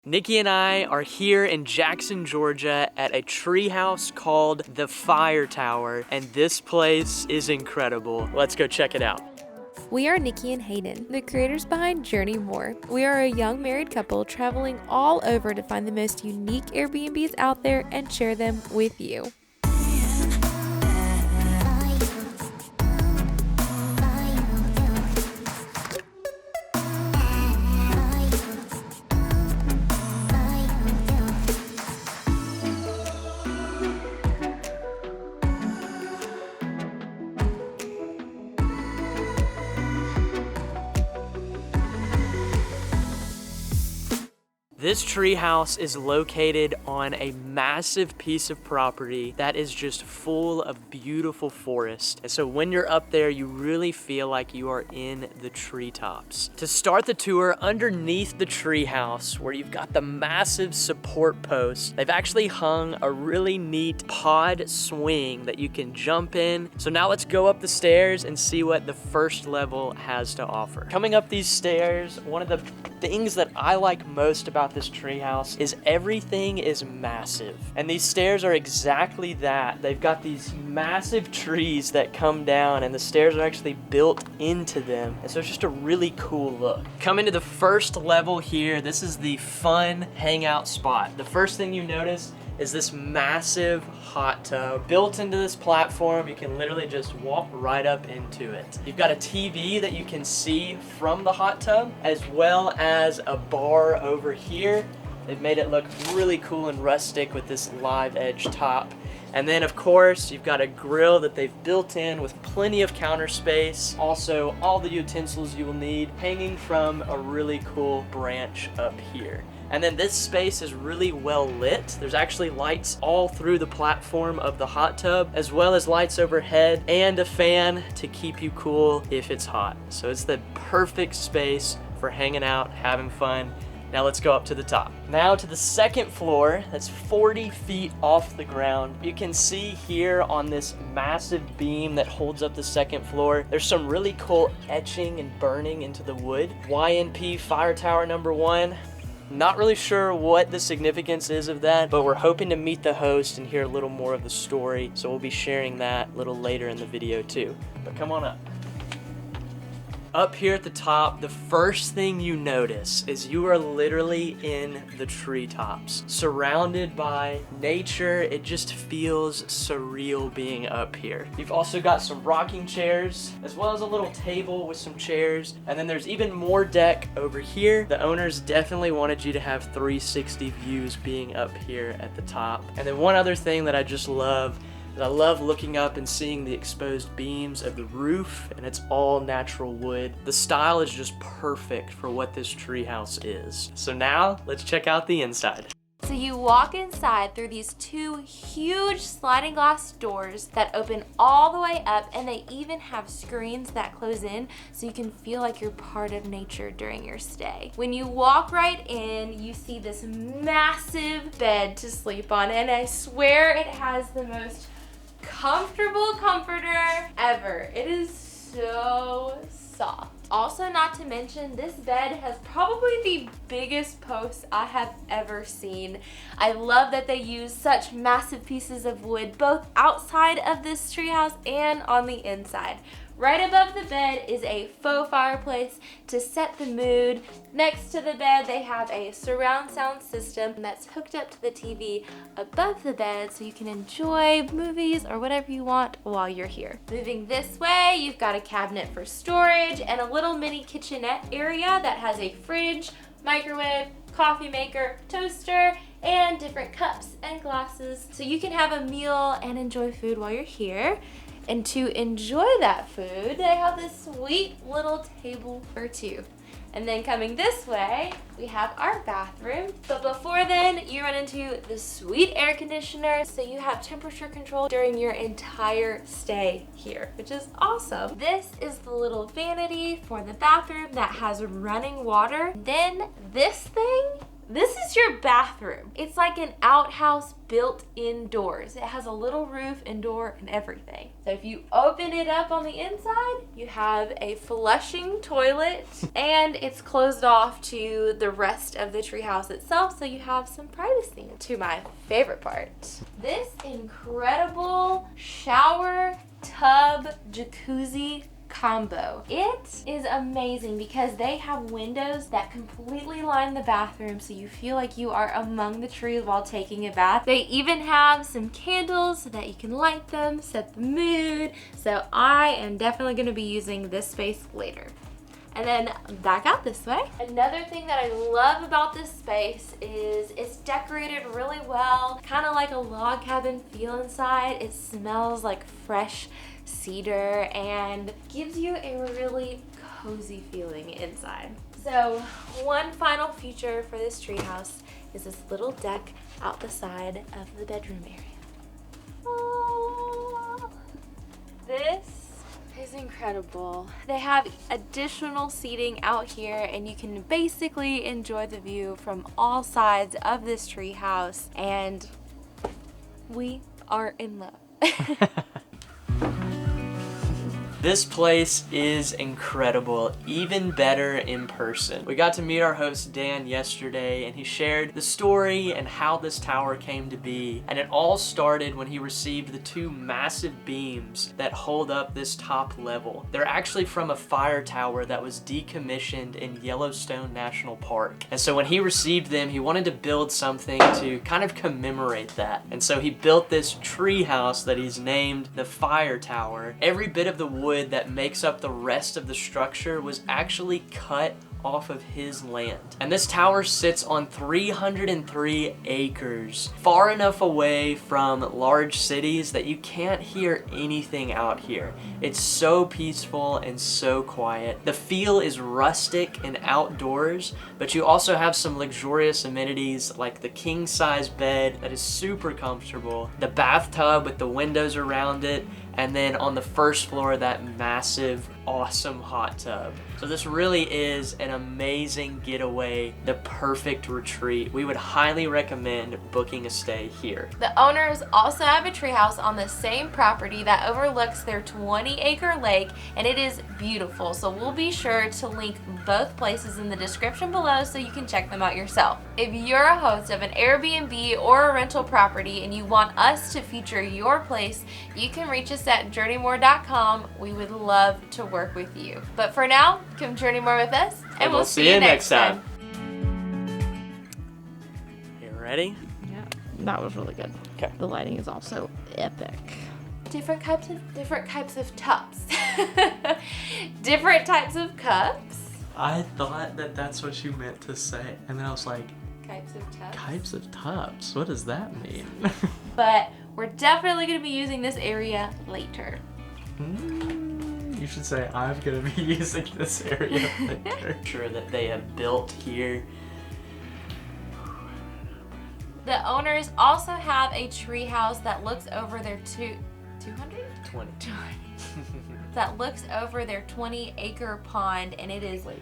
Nikki and I are here in Jackson, Georgia at a treehouse called the Fire Tower, and this place is incredible. Let's go check it out. We are Nikki and Hayden, the creators behind Journey More. We are a young married couple traveling all over to find the most unique Airbnbs out there and share them with you. This treehouse is located on a massive piece of property that is just full of beautiful forest. And so when you're up there, you really feel like you are in the treetops. To start the tour, underneath the treehouse, where you've got the massive support post, they've actually hung a really neat pod swing that you can jump in. So now let's go up the stairs and see what the first level has to offer. Coming up these stairs, one of the things that I like most about this treehouse is everything is massive. And these stairs are exactly that. They've got these massive trees that come down and the stairs are actually built into them. And so it's just a really cool look. Coming to the first level here, this is the fun hangout spot. The first thing you notice is this massive hot tub built into this platform. You can literally just walk right up into it. You've got a TV that you can see from the hot tub, as well as a bar over here. They've made it look really cool and rustic with this live edge top. And then of course, you've got a grill that they've built in with plenty of counter space. Also, all the utensils you will need hanging from a really cool branch up here. And then this space is really well lit. There's actually lights all through the platform of the hot tub, as well as lights overhead and a fan to keep you cool if it's hot. So it's the perfect space for hanging out, having fun. Now let's go up to the top. Now to the second floor, that's 40 feet off the ground. You can see here on this massive beam that holds up the second floor, there's some really cool etching and burning into the wood. YNP Fire Tower #1. Not really sure what the significance is of that, but we're hoping to meet the host and hear a little more of the story, so we'll be sharing that a little later in the video too. But come on up. Up here at the top, the first thing you notice is you are literally in the treetops, surrounded by nature. It just feels surreal being up here. You've also got some rocking chairs, as well as a little table with some chairs, and then there's even more deck over here. The owners definitely wanted you to have 360 views being up here at the top. And then one other thing that I just love, I love looking up and seeing the exposed beams of the roof, and it's all natural wood. The style is just perfect for what this treehouse is. So now, let's check out the inside. So you walk inside through these two huge sliding glass doors that open all the way up, and they even have screens that close in so you can feel like you're part of nature during your stay. When you walk right in, you see this massive bed to sleep on, and I swear it has the most comfortable comforter ever. It is so soft. Also, not to mention, this bed has probably the biggest posts I have ever seen. I love that they use such massive pieces of wood both outside of this treehouse and on the inside. Right above the bed is a faux fireplace to set the mood. Next to the bed, they have a surround sound system that's hooked up to the TV above the bed so you can enjoy movies or whatever you want while you're here. Moving this way, you've got a cabinet for storage and a little mini kitchenette area that has a fridge, microwave, coffee maker, toaster, and different cups and glasses so you can have a meal and enjoy food while you're here. And to enjoy that food, they have this sweet little table for two. And then coming this way, we have our bathroom. But before then, you run into the sweet air conditioner, so you have temperature control during your entire stay here, which is awesome. This is the little vanity for the bathroom that has running water. Then this thing, this is It's your bathroom. It's like an outhouse built indoors. It has a little roof and door and everything. So if you open it up on the inside, you have a flushing toilet and it's closed off to the rest of the treehouse itself, so you have some privacy. To my favorite part, this incredible shower, tub, jacuzzi combo. It is amazing because they have windows that completely line the bathroom, so you feel like you are among the trees while taking a bath. They even have some candles so that you can light them, set the mood. So I am definitely going to be using this space later. And then back out this way. Another thing that I love about this space is it's decorated really well, kind of like a log cabin feel inside. It smells like fresh cedar and gives you a really cozy feeling inside. So one final feature for this treehouse is this little deck out the side of the bedroom area. Oh, this is incredible. They have additional seating out here and you can basically enjoy the view from all sides of this treehouse, and we are in love. This place is incredible, even better in person. We got to meet our host Dan yesterday, and he shared the story and how this tower came to be. And it all started when he received the 2 massive beams that hold up this top level. They're actually from a fire tower that was decommissioned in Yellowstone National Park. And so when he received them, he wanted to build something to kind of commemorate that. And so he built this tree house that he's named the Fire Tower. Every bit of the wood that makes up the rest of the structure was actually cut off of his land. And this tower sits on 303 acres, far enough away from large cities that you can't hear anything out here. It's so peaceful and so quiet. The feel is rustic and outdoors, but you also have some luxurious amenities like the king-size bed that is super comfortable, the bathtub with the windows around it, and then on the first floor, that massive, awesome hot tub. So this really is an amazing getaway, the perfect retreat. We would highly recommend booking a stay here. The owners also have a treehouse on the same property that overlooks their 20-acre lake, and it is beautiful. So we'll be sure to link both places in the description below so you can check them out yourself. If you're a host of an Airbnb or a rental property and you want us to feature your place, you can reach us at journeymore.com. We would love to work with you. But for now, come journey more with us, and we'll see you next time. You ready? Yeah, that was really good. Okay. The lighting is also epic. Different types of cups. Different types of cups. I thought that that's what you meant to say, and then I was like, Types of tubs. types of tubs? What does that mean? But we're definitely going to be using this area later. You should say, I'm going to be using this area later. Sure that they have built here. The owners also have a tree house that looks over their 200? 20. That looks over their 20-acre pond, and it is like